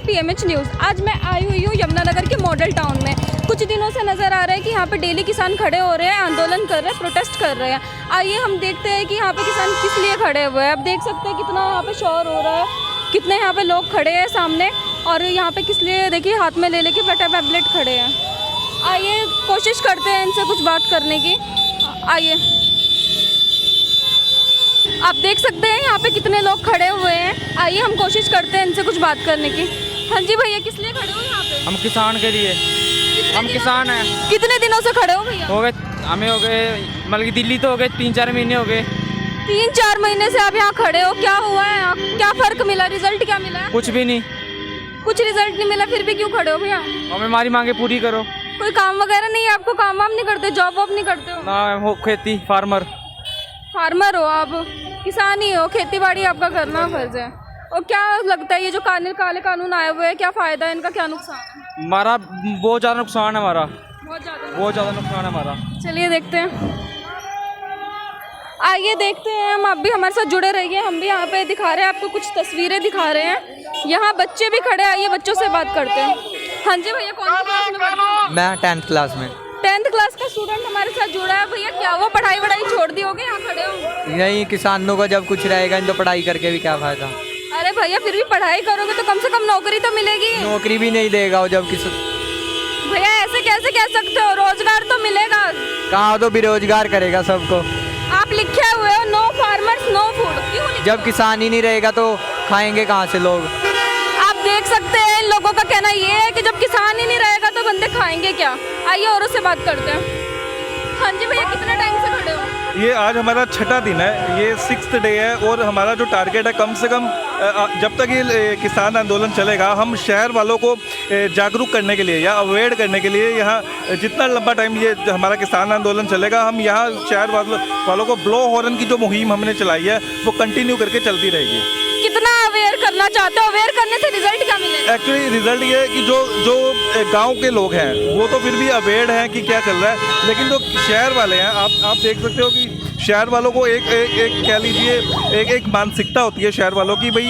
PMH news. आज मैं आई हुई हूँ यमुनानगर के मॉडल टाउन में। कुछ दिनों से नज़र आ रहा है कि यहाँ पे डेली किसान खड़े हो रहे हैं, आंदोलन कर रहे हैं, प्रोटेस्ट कर रहे हैं। आइए हम देखते हैं कि यहाँ पे किसान किस लिए खड़े हुए हैं। अब देख सकते हैं कितना यहाँ पे शोर हो रहा है, कितने यहाँ पे लोग खड़े हैं सामने, और यहाँ पे किस लिए देखिए हाथ में ले लेके पैम्पलेट खड़े हैं। आइए कोशिश करते हैं इनसे कुछ बात करने की। आइए आप देख सकते हैं यहाँ पे कितने लोग खड़े हुए हैं। आइए हम कोशिश करते हैं इनसे कुछ बात करने की। हाँ जी भैया, किस लिए खड़े हो यहाँ पे? हम किसान के लिए। हम किसान हैं। कितने दिनों से खड़े हो भैया? हो गए हमें हो गए मतलब कि दिल्ली तो हो गए 3-4 महीने हो गए। 3-4 महीने से आप यहाँ खड़े हो, क्या हुआ है? क्या फ़र्क मिला? रिजल्ट क्या मिला? कुछ भी नहीं। कुछ रिजल्ट नहीं मिला, फिर भी क्यों खड़े हो भैया? हमें हमारी मांगे पूरी करो। कोई काम वगैरह नहीं है आपको? काम वाम नहीं करते? जॉब वॉब नहीं करते हो? ना हो खेती फार्मर हो आप? किसान ही हो? खेती बाड़ी आपका करना फर्ज है। और क्या लगता है ये जो काले कानून आए हुए हैं, क्या फ़ायदा है इनका, क्या नुकसान है? हमारा बहुत ज़्यादा नुकसान है। हमारा बहुत ज़्यादा नुकसान है हमारा। चलिए देखते हैं, आइए देखते हैं। हम आप भी हमारे साथ जुड़े रहिए। हम भी यहाँ पे दिखा रहे हैं आपको, कुछ तस्वीरें दिखा रहे हैं। यहाँ बच्चे भी खड़े हैं, आइए बच्चों से बात करते हैं। हाँ जी भैया, कौन सी क्लास में पढ़ते हैं? मैं 10th क्लास में। 10th क्लास का स्टूडेंट हमारे साथ जुड़ा है। भैया क्या वो पढ़ाई वढ़ाई छोड़ दी होगी, यहाँ खड़े हो? यही किसानों का जब कुछ रहेगा तो पढ़ाई करके भी क्या फ़ायदा। अरे भैया फिर भी पढ़ाई करोगे तो कम से कम नौकरी तो मिलेगी। नौकरी भी नहीं देगा वो जब भैया ऐसे कैसे कह सकते हो? रोजगार तो मिलेगा। कहाँ तो बेरोजगार करेगा सबको। आप लिखे हुए हो नो फार्मर्स नो फूड, क्यों लिखे? जब किसान ही नहीं रहेगा तो खाएंगे कहाँ से लोग। आप देख सकते हैं इन लोगों का कहना ये है कि जब किसान ही नहीं रहेगा तो बंदे खाएंगे क्या। आइए औरों से बात करते हैं। हाँ जी भैया, कितने टाइम से खड़े हो? ये आज हमारा 6ठा दिन है, ये 6th डे है। और हमारा जो टारगेट है, कम से कम जब तक ये किसान आंदोलन चलेगा, हम शहर वालों को जागरूक करने के लिए या अवेयर करने के लिए यहाँ जितना लंबा टाइम ये हमारा किसान आंदोलन चलेगा, हम यहाँ शहर वालों को ब्लो हॉर्न की जो मुहिम हमने चलाई है वो कंटिन्यू करके चलती रहेगी। कितना अवेयर करना चाहते हो? अवेयर करने से रिजल्ट क्या मिलेगा? एक्चुअली रिजल्ट ये है कि जो गांव के लोग हैं वो तो फिर भी अवेयर हैं कि क्या चल रहा है, लेकिन जो शहर वाले हैं, आप देख सकते हो कि शहर वालों को एक कह लीजिए एक मानसिकता होती है शहर वालों की, भाई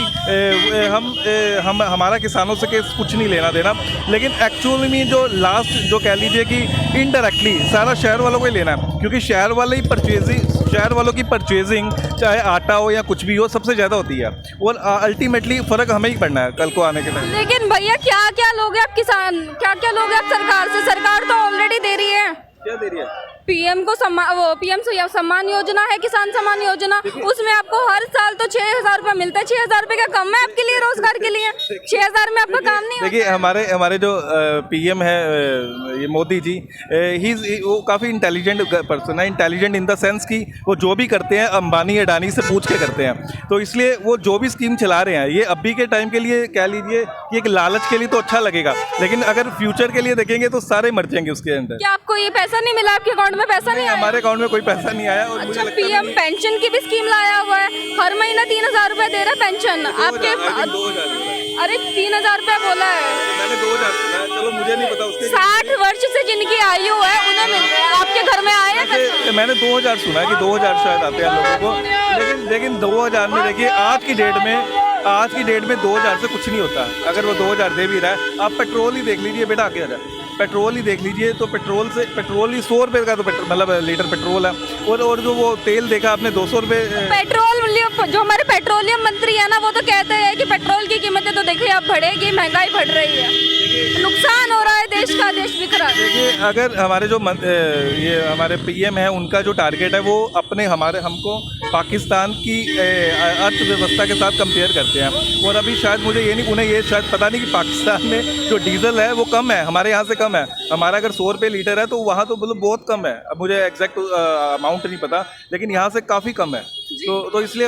हम हमारा किसानों से कुछ नहीं लेना देना। लेकिन एक्चुअली में जो लास्ट जो कह लीजिए कि इनडायरेक्टली सारा शहर वालों को ही लेना है, क्योंकि शहर वालों की परचेजिंग चाहे आटा हो या कुछ भी हो सबसे ज़्यादा होती है, और अल्टीमेटली फ़र्क हमें ही पड़ना है कल को आने के टाइम। लेकिन भैया क्या क्या लोगे आप किसान, क्या क्या लोगे आप सरकार से? सरकार तो ऑलरेडी दे रही है। क्या दे रही है? पीएम सम्मान योजना है, किसान सम्मान योजना, उसमें आपको हर साल तो 6,000 रुपये मिलता है। 6,000 रुपये क्या कम है आपके लिए रोजगार के लिए? 6,000 में आपका काम नहीं होता। देखिए हमारे जो PM है ये मोदी जी, वो काफ़ी इंटेलिजेंट पर्सन है। इंटेलिजेंट इन द सेंस कि वो जो भी करते हैं अंबानी अडानी से पूछ के करते हैं, तो इसलिए वो जो भी स्कीम चला रहे हैं ये अभी के टाइम के लिए कह लीजिए कि एक लालच के लिए तो अच्छा लगेगा, लेकिन अगर फ्यूचर के लिए देखेंगे तो सारे मर जाएंगे उसके अंदर। क्या आपको ये पैसा नहीं मिला? आपके अकाउंट में पैसा नहीं आया? हमारे अकाउंट में कोई पैसा नहीं आया। और अच्छा, PM पेंशन की भी स्कीम लाया हुआ है, हर महीना 3,000 रुपए दे रहा है पेंशन आपके। 2,000 अरे 3,000 रुपए बोला है। मैंने 2,000 सुना है, चलो मुझे नहीं पता उसके। 60 वर्ष से जिनकी आयु है उन्हें मिल रहा है, आपके घर में आए हैं? मैंने 2,000 सुना है कि 2,000 शायद आते हैं लोगों को, लेकिन 2,000 में देखिए आज की डेट में 2,000 से कुछ नहीं होता। अगर वो 2,000 दे भी रहा है, आप पेट्रोल ही देख लीजिए बेटा, आगे आ जाए, पेट्रोल ही देख लीजिए तो पेट्रोल ही 100 रुपये का तो मतलब लीटर पेट्रोल है, और जो वो तेल देखा आपने 200 रुपये। पेट्रोल जो हमारे पेट्रोलियम मंत्री है ना, वो तो कहते हैं कि पेट्रोल की कीमतें तो देखिए अब बढ़ेगी, महंगाई बढ़ रही है, नुकसान हो रहा है देश का, देश बिक रहा है। देखिए अगर हमारे जो ये हमारे PM है, उनका जो टारगेट है वो हमको पाकिस्तान की अर्थव्यवस्था के साथ कंपेयर करते हैं, और अभी शायद उन्हें ये शायद पता नहीं कि पाकिस्तान में जो डीजल है वो कम है, हमारे यहाँ से कम है। हमारा अगर 100 रुपये लीटर है तो वहाँ तो मतलब बहुत कम है। अब मुझे एग्जैक्ट अमाउंट नहीं पता, लेकिन यहाँ से काफ़ी कम है। तो इसलिए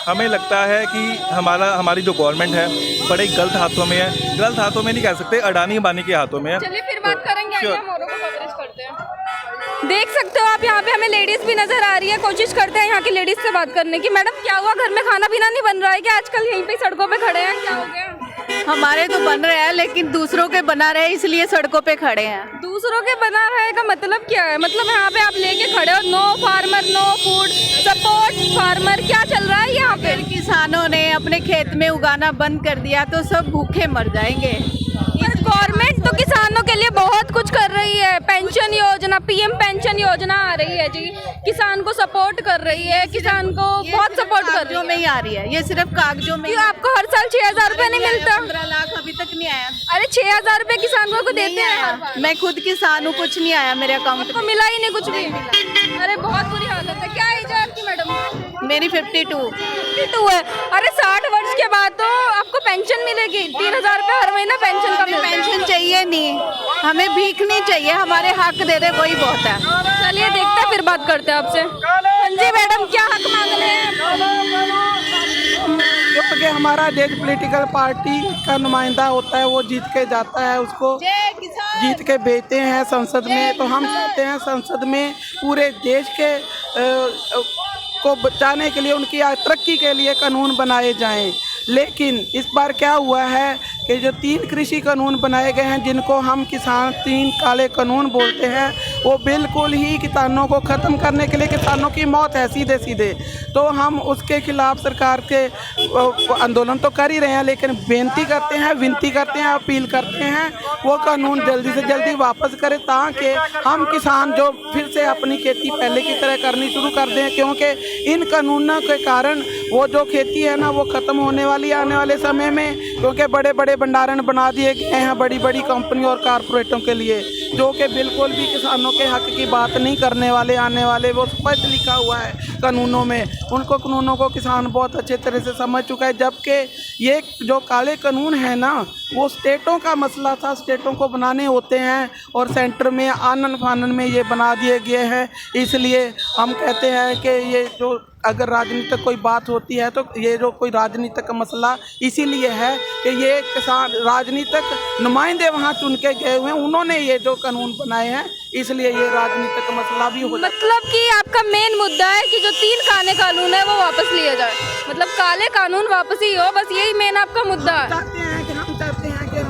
हमें लगता है कि हमारी जो गवर्नमेंट है बड़े गलत हाथों में है। गलत हाथों में नहीं कह सकते, अडानी अंबानी के हाथों में है। चलिए फिर बात करेंगे, आइए हम औरों को कवरेज करते हैं। देख सकते हो आप यहाँ पे हमें लेडीज भी नजर आ रही है, कोशिश करते हैं यहाँ की लेडीज से बात करने की। मैडम क्या हुआ, घर में खाना पीना नहीं बन रहा है क्या? आजकल यहीं पे सड़कों पे खड़े हैं, क्या हो गया? हमारे तो बन रहे हैं, लेकिन दूसरों के बना रहे हैं, इसलिए सड़कों पे खड़े हैं। दूसरों के बना रहे का मतलब क्या है? मतलब यहाँ पे आप लेके खड़े हो, no farmer no food, support farmer, क्या चल रहा है यहाँ पे? किसानों ने अपने खेत में उगाना बंद कर दिया तो सब भूखे मर जाएंगे। गवर्नमेंट तो किसानों के लिए बहुत कुछ कर रही है, पेंशन योजना, पीएम पेंशन योजना आ रही है जी, किसान को सपोर्ट कर रही है, किसान को बहुत सपोर्ट कर रही कागजों है। में ही आ रही है, ये सिर्फ कागजों में। क्यों आपको हर साल 6,000 रुपए नहीं मिलता? 15 लाख अभी तक नहीं आया। अरे 6,000 रुपए किसानों को देते नहीं हैं हर आया। बार। मैं खुद किसान हूँ, कुछ नहीं आया मेरे अकाउंट आपको में। मिला ही नहीं कुछ भी? अरे बहुत बुरी हालत है। क्या एज है आपकी मैडम? मेरी 52। 52 है। अरे 60 वर्ष के बाद तो आपको पेंशन मिलेगी, 3,000 रुपए हर महीना पेंशन का हमें मिलता है। पेंशन चाहिए नहीं, हमें भीख नहीं चाहिए, हमारे हक दे दे वही बहुत है। चलिए देखते हैं, फिर बात करते हैं आपसे। हाँ जी मैडम, क्या हक मांग रहे हैं? क्योंकि हमारा देश पॉलिटिकल पार्टी का नुमाइंदा होता है, वो जीत के जाता है, उसको जीत के भेजते हैं संसद में। तो हम चाहते हैं संसद में पूरे देश के को बचाने के लिए, उनकी तरक्की के लिए कानून बनाए जाएं। लेकिन इस बार क्या हुआ है कि जो 3 कृषि कानून बनाए गए हैं, जिनको हम किसान 3 काले कानून बोलते हैं, वो बिल्कुल ही किसानों को ख़त्म करने के लिए, किसानों की मौत है सीधे सीधे। तो हम उसके खिलाफ सरकार के आंदोलन तो कर ही रहे हैं, लेकिन विनती करते हैं, अपील करते हैं वो कानून जल्दी से जल्दी वापस करें, ताकि हम किसान जो फिर से अपनी खेती पहले की तरह करनी शुरू कर दें। क्योंकि इन कानूनों के कारण वो जो खेती है ना, वो ख़त्म होने वाली है आने वाले समय में। क्योंकि बड़े बड़े भंडारण बना दिए गए हैं बड़ी बड़ी कंपनियों और कारपोरेटों के लिए, जो कि बिल्कुल भी किसानों के हक की बात नहीं करने वाले आने वाले। वो स्पष्ट लिखा हुआ है कानूनों में, उनको कानूनों को किसान बहुत अच्छे तरह से समझ चुका है। जबकि ये जो काले कानून है ना, वो स्टेटों का मसला था, स्टेटों को बनाने होते हैं, और सेंटर में आनन फानन में ये बना दिए गए हैं। इसलिए हम कहते हैं कि ये जो अगर राजनीतिक कोई बात होती है, तो ये जो कोई राजनीतिक मसला इसीलिए है कि ये किसान राजनीतिक नुमाइंदे वहाँ चुन के गए हुए हैं, उन्होंने ये जो कानून बनाए हैं, इसलिए ये राजनीतिक मसला भी हो। मतलब कि आपका मेन मुद्दा है कि जो 3 काले कानून है वो वापस लिए जाए, मतलब काले कानून वापस ही हो, बस यही मेन आपका मुद्दा है। हम चाहते हैं कि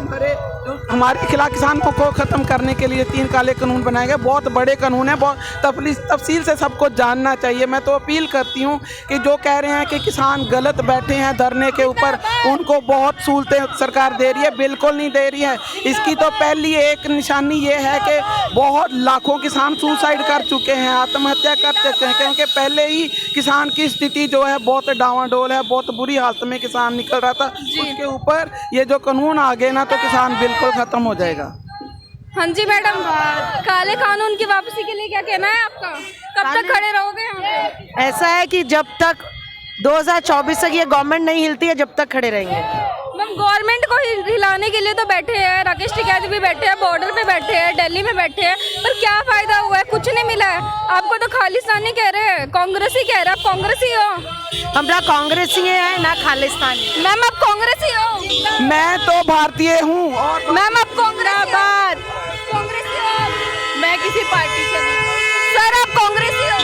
हमारे खिलाफ किसानों को ख़त्म करने के लिए 3 काले कानून बनाए गए। बहुत बड़े कानून हैं, बहुत तफसील से सबको जानना चाहिए। मैं तो अपील करती हूँ कि जो कह रहे हैं कि किसान गलत बैठे हैं धरने के ऊपर, उनको बहुत सहूलतें सरकार दे रही है, बिल्कुल नहीं दे रही है। इसकी तो पहली एक निशानी ये है कि बहुत लाखों किसान सुसाइड कर चुके हैं, आत्महत्या कर चुके हैं। क्योंकि पहले ही किसान की स्थिति जो है बहुत डावाडोल है, बहुत बुरी हालत में किसान निकल रहा था। उसके ऊपर ये जो कानून आ गए ना, तो किसान बिल्कुल ख़त्म हो जाएगा। हाँ जी मैडम, काले कानून की वापसी के लिए क्या कहना है आपका? कब तक खड़े रहोगे यहाँ पे? ऐसा है कि जब तक 2024 तक ये गवर्नमेंट नहीं हिलती है, जब तक खड़े रहेंगे। मैम, गवर्नमेंट को हिलाने के लिए तो बैठे हैं, राकेश टिकैत भी बैठे हैं, बॉर्डर पे बैठे हैं, दिल्ली में बैठे हैं, पर क्या फायदा हुआ है? कुछ नहीं मिला है। आपको तो खालिस्तानी कह रहे हैं, कांग्रेसी कह रहे हैं, आप कांग्रेसी हो? हम ना कांग्रेसी हैं ना खालिस्तानी। मैम, आप कांग्रेसी हो? मैं तो भारतीय हूँ। और मैम, आप कांग्रेसी हो? मैं किसी पार्टी से नहीं। सर, आप कांग्रेसी हो?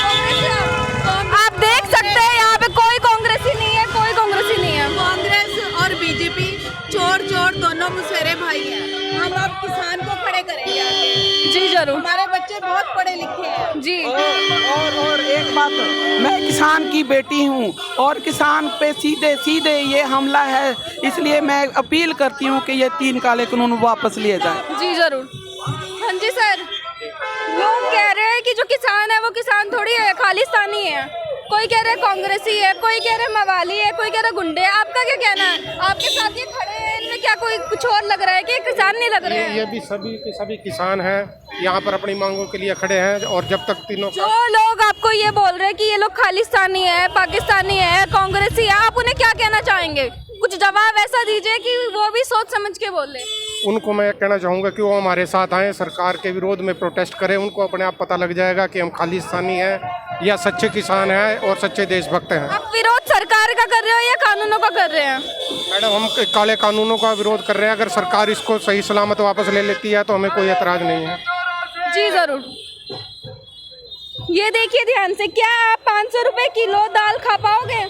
कांग्रेसी हो? आप देख सकते हैं यहाँ पे कोई कांग्रेसी नहीं है, कोई कांग्रेसी नहीं है। कांग्रेस और बीजेपी चोर दोनों मुसहरे भाई हैं। हम अब किसान को खड़े करेंगे आगे। जी जरूर। हमारे बच्चे बहुत पढ़े लिखे हैं। जी। और एक बात, मैं किसान की बेटी हूँ और किसान पे सीधे ये हमला है। इसलिए मैं अपील करती हूँ कि ये 3 काले कानून वापस लिए जाएं। जी जरूर। हाँ जी सर, लोग कह रहे हैं कि जो किसान है वो किसान थोड़ी है, खालिस्तानी है। कोई कह रहा है कांग्रेसी है, कोई कह रहा है मवाली है, कोई कह रहा है गुंडे है। आपका क्या कहना है? आपके साथ ये खड़े हैं, इनमें क्या कोई कुछ और लग रहा है कि किसान नहीं लग रहे हैं? ये भी सभी के सभी किसान हैं, यहाँ पर अपनी मांगों के लिए खड़े हैं। और जब तक तीनों जो लोग आपको ये बोल रहे हैं कि ये लोग खालिस्तानी है, पाकिस्तानी है, कांग्रेसी है, आप उन्हें क्या कहना चाहेंगे? कुछ जवाब ऐसा दीजिए कि वो भी सोच समझ के बोले। उनको मैं कहना चाहूँगा कि वो हमारे साथ आएँ, सरकार के विरोध में प्रोटेस्ट करें। उनको अपने आप पता लग जाएगा कि हम खालिस्तानी हैं या सच्चे किसान हैं और सच्चे देशभक्त हैं। आप विरोध सरकार का कर रहे हो या कानूनों का कर रहे हैं? मैडम, हम काले कानूनों का विरोध कर रहे हैं। अगर सरकार इसको सही सलामत वापस ले लेती है तो हमें कोई एतराज़ नहीं है। जी जरूर। ये देखिए ध्यान से, क्या आप 500 रुपए किलो दाल खा पाओगे?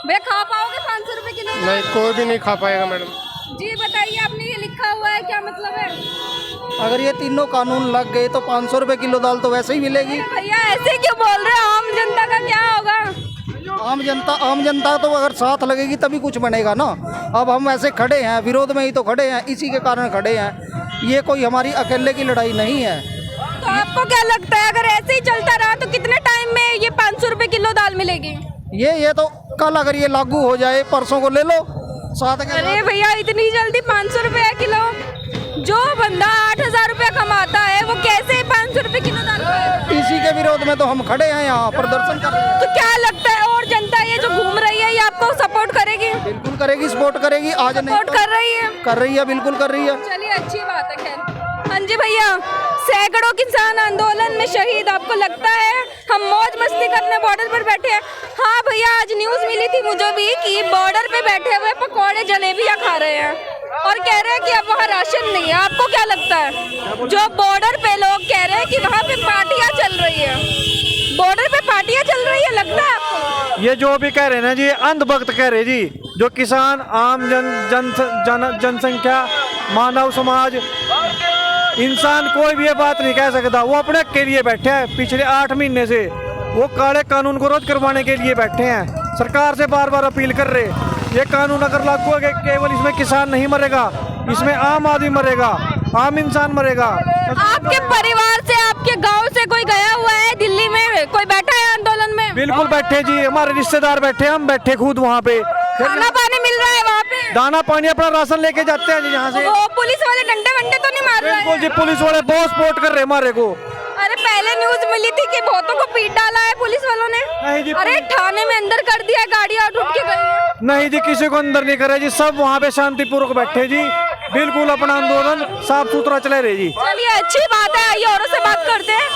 भैया, खा पाओगे 500 रुपए किलो? नहीं, कोई भी नहीं खा पाएगा मैडम। जी बताइए, आपने ये लिखा हुआ है, क्या मतलब है? अगर ये तीनों कानून लग गए तो 500 रुपए किलो दाल तो वैसे ही मिलेगी। भैया ऐसे क्यों बोल रहे हो? आम जनता का क्या होगा? आम जनता तो अगर साथ लगेगी तभी कुछ बनेगा ना। अब हम ऐसे खड़े हैं, विरोध में ही तो खड़े हैं, इसी के कारण खड़े हैं। ये कोई हमारी अकेले की लड़ाई नहीं है। तो आपको क्या लगता है अगर ऐसे ही चलता रहा तो कितने टाइम में ये 500 रुपए किलो दाल मिलेगी? ये तो कल अगर ये लागू हो जाए, परसों को ले लो साथ के। अरे भैया इतनी जल्दी 500 रुपए किलो? जो बंदा 8,000 रुपया कमाता है वो कैसे 500 रुपए किलो दाल खाएगा? इसी के विरोध में तो हम खड़े हैं, यहाँ प्रदर्शन कर रहे हैं। तो क्या लगता है और जनता ये जो घूम रही है ये आपको सपोर्ट करेगी? बिल्कुल करेगी, सपोर्ट करेगी। आज नहीं सपोर्ट कर रही है? कर रही है, बिल्कुल कर रही है। चलिए अच्छी बात है। खैर हाँ जी भैया, सैकड़ों किसान आंदोलन में शहीद, आपको लगता है हम मौज मस्ती करने बॉर्डर पर बैठे हैं? हाँ भैया, आज न्यूज़ मिली थी मुझे भी कि बॉर्डर पे बैठे हुए पकौड़े जलेबियाँ खा रहे हैं और कह रहे हैं कि अब वहाँ राशन नहीं है। आपको क्या लगता है? जो बॉर्डर पे लोग कह रहे हैं कि वहाँ पे पार्टियाँ चल रही है, बॉर्डर पे पार्टियाँ चल रही है, लगता है आपको? ये जो भी कह रहे हैं ना जी, अंधभक्त कह रहे जी। जो किसान, आम जनसंख्या, मानव समाज, इंसान कोई भी ये बात नहीं कह सकता। वो अपने के लिए बैठे हैं पिछले 8 महीने से। वो काले कानून को रद्द करवाने के लिए बैठे हैं। सरकार से बार बार अपील कर रहे, ये कानून अगर लागू हो गया, केवल इसमें किसान नहीं मरेगा, इसमें आम आदमी मरेगा, आम इंसान मरेगा। आपके परिवार से, आपके गांव से कोई गया हुआ है दिल्ली में? कोई बैठा है आंदोलन में? बिल्कुल बैठे जी, हमारे रिश्तेदार बैठे, हम बैठे खुद वहाँ पे। खाना पानी मिल रहा है वहाँ पे? दाना पानी अपना राशन लेके जाते हैं जी यहाँ से। वो पुलिस वाले डंडे वंडे तो नहीं मार रहे हैं? बिल्कुल जी, पुलिस वाले बहुत सपोर्ट कर रहे हमारे को। अरे पहले न्यूज मिली थी कि बहुतों को पीट डाला है पुलिस वालों ने। नहीं जी, अरे थाने में अंदर कर दिया, गाड़ियाँ उठ के गई हैं। नहीं जी, किसी को अंदर नहीं करे जी, सब वहाँ पे शांतिपूर्वक बैठे जी, बिल्कुल अपना आंदोलन साफ सुथरा चले रहे जी। चलिए अच्छी बात है, आइए औरों से बात करते हैं।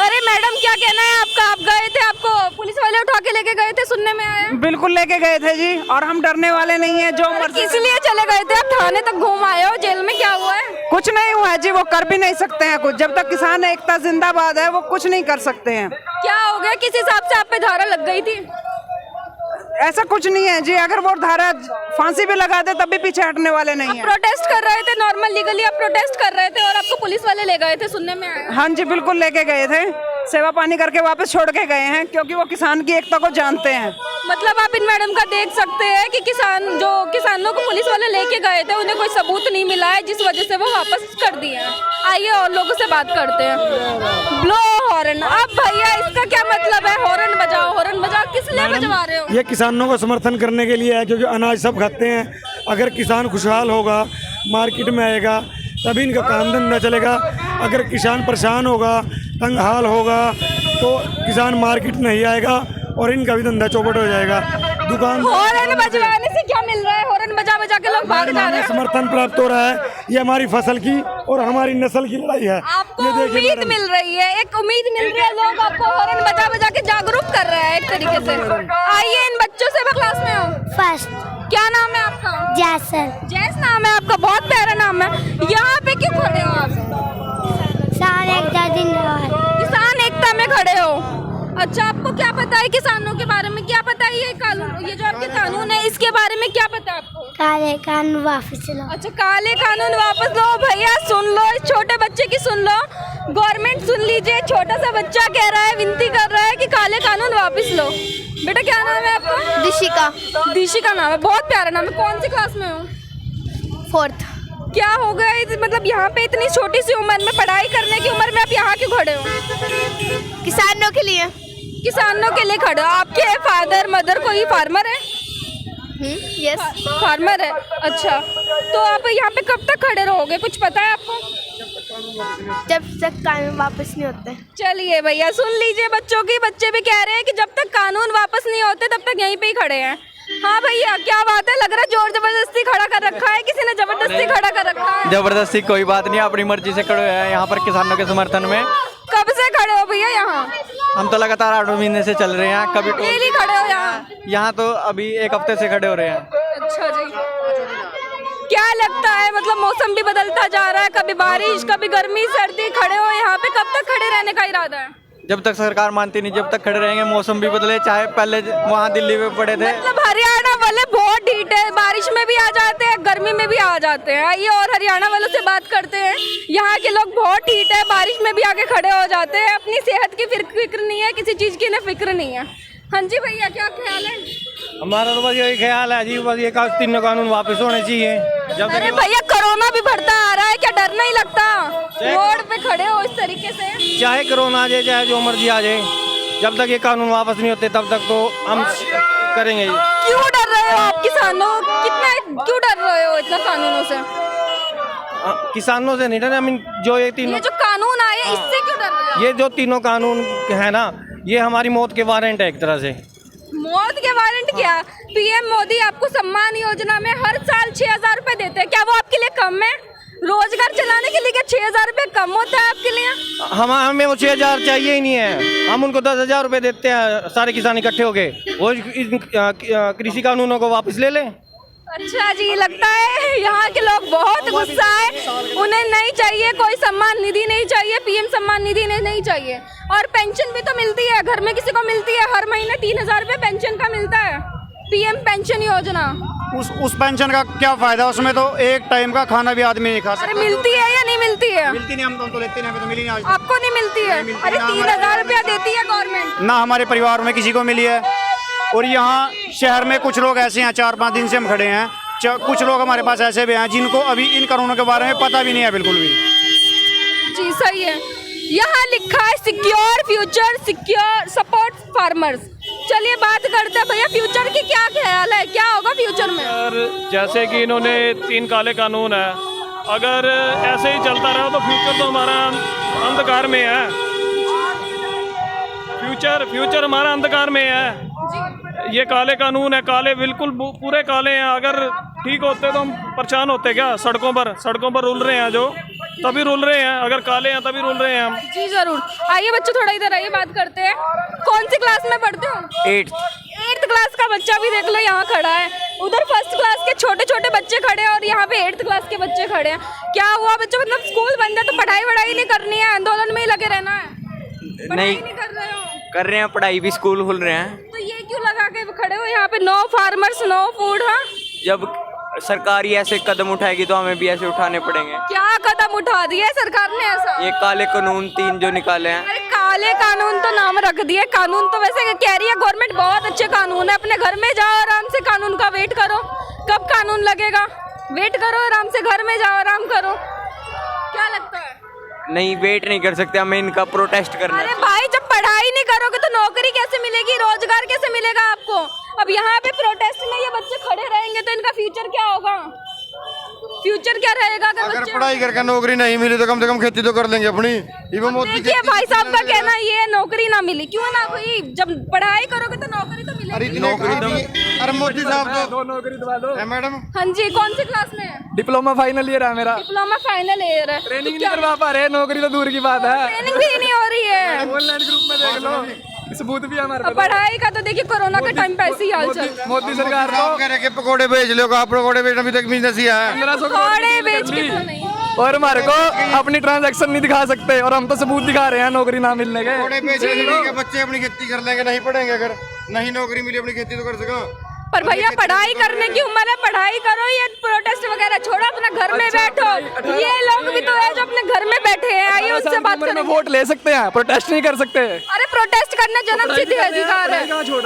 अरे मैडम, क्या कहना है आपका? आप गए थे, आपको पुलिस वाले उठा के लेके गए थे, सुनने में आया? बिल्कुल लेके गए थे जी, और हम डरने वाले नहीं है। जो मर्जी, इसलिए चले गए थे? आप थाने तक घूम आए हो, जेल में क्या हुआ है? कुछ नहीं हुआ है जी, वो कर भी नहीं सकते हैं कुछ। जब तक किसान एकता जिंदाबाद है, वो कुछ नहीं कर सकते हैं। क्या हो गया? किस हिसाब से आप पे धारा लग गई थी? ऐसा कुछ नहीं है जी, अगर वो धारा फांसी भी लगा दे तब भी पीछे हटने वाले नहीं है। प्रोटेस्ट कर रहे थे, नॉर्मल लीगली आप प्रोटेस्ट कर रहे थे और आपको पुलिस वाले ले गए थे, सुनने में आया? हाँ जी, बिल्कुल लेके गए थे, सेवा पानी करके वापस छोड़ के गए हैं, क्योंकि वो किसान की एकता को जानते हैं। मतलब आप इन मैडम का देख सकते हैं कि किसानों को पुलिस वाले लेके गए थे, उन्हें कोई सबूत नहीं मिला है, जिस वजह से वो वापस कर दिए हैं। आइए और लोगों से बात करते हैं। ब्लो हॉर्न, अब भैया इसका क्या मतलब है? हॉर्न बजाओ, हॉर्न बजाओ, किस लिए बजवा रहे हो? ये किसानों का समर्थन करने के लिए है, क्योंकि अनाज सब खाते हैं। अगर किसान खुशहाल होगा, मार्केट में आएगा, तभी इनका काम धंधा चलेगा। अगर किसान परेशान होगा, तंग हाल होगा, तो किसान मार्केट नहीं आएगा और इनका भी धंधा चौपट हो जाएगा। दुकान हॉर्न बजवाने से क्या मिल रहा है? हॉर्न बजा बजा के लोग भाग जा रहे हैं। समर्थन प्राप्त हो रहा है। ये हमारी फसल की और हमारी नस्ल की लड़ाई है। आपको उम्मीद मिल रही है, एक उम्मीद मिल रही है, लोग आपको हॉर्न बजा बजा के जागरूक कर रहे हैं एक तरीके से। आइए इन बच्चों से, क्लास में हो? फर्स्ट। क्या नाम है आपका? जैसल। जैस नाम है आपका, बहुत प्यारा नाम है। यहाँ पे क्यों खड़े हो आप? किसान एकता जिंदाबाद। किसान एकता में खड़े हो? अच्छा, आपको क्या पता है किसानों के बारे में? क्या पता है ये कानून, ये जो आपके कानून है, इसके बारे में क्या पता है आपको? काले कानून वापस लो। अच्छा, काले कानून वापस लो। भैया सुन लो, इस छोटे बच्चे की सुन लो, गवर्नमेंट सुन लीजिए। छोटा सा बच्चा कह रहा है, विनती कर रहा है कि काले कानून वापस लो। बेटा क्या नाम है आपका? दिशिका। दिशिका नाम है, बहुत प्यारा नाम है। कौन सी क्लास में हो? 4th। क्या हो गया मतलब यहाँ पे इतनी छोटी सी उम्र में, पढ़ाई करने की उम्र में आप यहाँ क्यों खड़े हो? किसानों के लिए। किसानों के लिए खड़े हो? आपके फादर मदर कोई फार्मर है? यस। फार्मर है। अच्छा, तो आप यहाँ पे कब तक खड़े रहोगे, कुछ पता है आपको? जब तक कानून वापस नहीं होते। चलिए भैया सुन लीजिए बच्चों की, बच्चे भी कह रहे हैं कि जब तक कानून वापस नहीं होते तब तक यहीं पे ही खड़े हैं। हाँ भैया, क्या बात है? लग रहा है जोर जबरदस्ती खड़ा कर रखा है, किसी ने जबरदस्ती खड़ा कर रखा है? जबरदस्ती कोई बात नहीं, अपनी मर्जी से खड़े हैं यहाँ पर किसानों के समर्थन में। कब से खड़े हो भैया यहाँ? हम तो लगातार 8 महीने से चल रहे हैं। कभी डेली खड़े हो यहाँ? यहाँ तो अभी 1 हफ्ते से खड़े हो रहे हैं। अच्छा जी, क्या लगता है मतलब मौसम भी बदलता जा रहा है, कभी बारिश कभी गर्मी सर्दी, खड़े हो यहाँ पे, कब तक खड़े रहने का इरादा है? जब तक सरकार मानती नहीं, जब तक खड़े रहेंगे। मौसम भी बदले, चाहे पहले वहाँ दिल्ली में पड़े थे। मतलब हरियाणा वाले बहुत ढीठ है, बारिश में भी आ जाते हैं, गर्मी में भी आ जाते हैं। आइए और हरियाणा वालों से बात करते हैं। यहाँ के लोग बहुत ढीठ है, बारिश में भी आके खड़े हो जाते हैं, अपनी सेहत की फिक्र नहीं है, किसी चीज़ की इन्हें फिक्र नहीं है। हाँ जी भैया, क्या ख्याल है? हमारा तो बस यही ख्याल है जी, बस ये तीनों कानून वापस होने चाहिए। जब अरे भैया, कोरोना भी बढ़ता आ रहा है, क्या डर नहीं लगता? रोड पे खड़े हो इस तरीके से। चाहे कोरोना आ जाए, चाहे जो मर्जी आ जाए, जब तक ये कानून वापस नहीं होते तब तक तो हम करेंगे। क्यों डर रहे हो आप किसानों? क्यों डर रहे हो इतना कानूनों से? किसानों से नहीं डर, आई मीन जो ये जो कानून आए इससे क्यों डर रहे हो? ये जो तीनों कानून है ना, ये हमारी मौत के वारंट है एक तरह से। मौत के वारंट क्या? पीएम मोदी आपको सम्मान योजना में हर साल 6,000 रुपए देते हैं, क्या वो आपके लिए कम है? रोजगार चलाने के लिए क्या 6,000 रुपए कम होता है आपके लिए? हमें वो 6,000 चाहिए ही नहीं है, हम उनको 10,000 रुपए देते हैं सारे किसान इकट्ठे होके। वो कृषि कानूनों को वापस ले लें। अच्छा जी, लगता है यहाँ के लोग बहुत गुस्सा है, उन्हें नहीं चाहिए कोई सम्मान निधि, नहीं चाहिए पीएम सम्मान निधि, नहीं चाहिए। और पेंशन भी तो मिलती है, घर में किसी को मिलती है, हर महीने 3,000 रुपए पेंशन का मिलता है, पीएम पेंशन योजना। उस पेंशन का क्या फायदा? उसमें तो एक टाइम का खाना भी आदमी नहीं खा सकता। अरे मिलती है या नहीं मिलती है? मिलती नहीं, हम तो लेते नहीं, हमें तो मिली नहीं आज। आपको नहीं मिलती है? अरे 3,000 रुपया देती है गवर्नमेंट। ना हमारे परिवार में किसी को मिली है। और यहाँ शहर में कुछ लोग ऐसे हैं, 4-5 दिन से हम खड़े हैं, कुछ लोग हमारे पास ऐसे भी हैं जिनको अभी इन कानूनों के बारे में पता भी नहीं है बिल्कुल भी। जी सही है, यहाँ लिखा है secure future, secure support farmers. चलिए बात करते हैं भैया, फ्यूचर की क्या ख्याल है, क्या होगा फ्यूचर में? जैसे कि इन्होंने 3 काले कानून है, अगर ऐसे ही चलता रहा तो फ्यूचर तो हमारा अंधकार में है। फ्यूचर हमारा अंधकार में है। ये काले कानून है, काले बिल्कुल पूरे काले हैं। अगर ठीक होते तो हम परेशान होते क्या? सड़कों पर रुल रहे हैं जो, तभी रुल रहे हैं। अगर काले हैं तभी रुल रहे हैं हम। जी जरूर। आइए बच्चों, थोड़ा इधर आइए, बात करते हैं। कौन सी क्लास में पढ़ते हो? 8th क्लास का बच्चा भी देख लो यहाँ खड़ा है, उधर 1st क्लास के छोटे छोटे बच्चे खड़े हैं और यहाँ पे 8th क्लास के बच्चे खड़े हैं। क्या हुआ बच्चों, मतलब स्कूल बंद है तो पढ़ाई वढ़ाई नहीं करनी है, आंदोलन में ही लगे रहना है? नहीं कर रहे हो? कर रहे हैं, पढ़ाई भी, स्कूल खुल रहे हैं। तो ये क्यों लगा के खड़े हो यहाँ पे? No farmers no food. हाँ, जब सरकार ही ऐसे कदम उठाएगी तो हमें भी ऐसे उठाने पड़ेंगे। क्या कदम उठा दिया है सरकार ने ऐसा? ये काले कानून 3 जो निकाले हैं। अरे काले कानून तो नाम रख दिए, कानून तो वैसे कह रही है गवर्नमेंट बहुत अच्छे कानून है। अपने घर में जाओ आराम से, कानून का वेट करो, कब कानून लगेगा, वेट करो आराम से, घर में जाओ आराम करो। क्या लगता है? नहीं, वेट नहीं कर सकते, हमें इनका प्रोटेस्ट करना है। अरे भाई, जब पढ़ाई नहीं करोगे तो नौकरी कैसे मिलेगी, रोजगार कैसे मिलेगा आपको? अब यहाँ पे प्रोटेस्ट में ये बच्चे खड़े रहेंगे तो इनका फ्यूचर क्या होगा? फ्यूचर क्या रहेगा अगर पढ़ाई करके नौकरी नहीं मिली तो कम से कम खेती तो कर लेंगे अपनी। देखिए भाई साहब का कहना ये है, नौकरी ना मिली, क्यों ना हुई? जब पढ़ाई करोगे तो नौकरी तो मिलेगी। अरे मोदी साहब तो नौकरी दवा दो मैडम। हाँ जी, कौन सी क्लास में है? डिप्लोमा फाइनल ईयर है मेरा। डिप्लोमा फाइनल ईयर है। ट्रेनिंग नहीं करवा पा रहे, नौकरी तो दूर की बात है। ट्रेनिंग भी नहीं हो रही है। ऑनलाइन ग्रुप में देख लो, सबूत भी हमारे पास। पढ़ाई का तो देखिए, कोरोना के टाइम पे ऐसी हाल चल। मोदी सरकार को पकौड़े बेच लो, आप पकौड़े बेचना भी तक बिजनेस ही है। 1500 पकौड़े बेच के तो नहीं, और हमारे को अपनी ट्रांजैक्शन नहीं दिखा सकते और हम तो सबूत दिखा रहे हैं नौकरी ना मिलने के। बच्चे अपनी खेती कर लेंगे, नहीं पढ़ेंगे, अगर नहीं नौकरी मिली अपनी खेती तो कर सका। पर भैया पढ़ाई करने की उम्र है, पढ़ाई करो, ये प्रोटेस्ट वगैरह छोड़ो, अपने घर में बैठो। ये लोग भी तो है जो अपने घर में बैठे हैं, आइए उससे बात करें। वोट ले सकते हैं, प्रोटेस्ट नहीं कर सकते। अरे प्रोटेस्ट करना जन्मसिद्ध अधिकार है।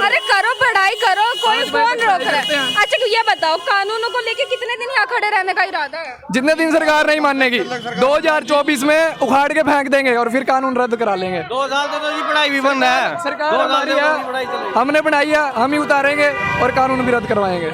अरे करो, पढ़ाई करो, कोई कौन रोक रहा है? अच्छा ये बताओ, कानूनों को लेके कितने दिन यहाँ खड़े रहने का इरादा है? जितने दिन सरकार नहीं मानेगी, 2024 में उखाड़ के फेंक देंगे और फिर कानून रद्द करा लेंगे। 2 साल तो जी पढ़ाई भी बंद है। सरकार हमारी है, हमने बनाई है, हम ही उतारेंगे और कानून भी रद्द करवाएंगे।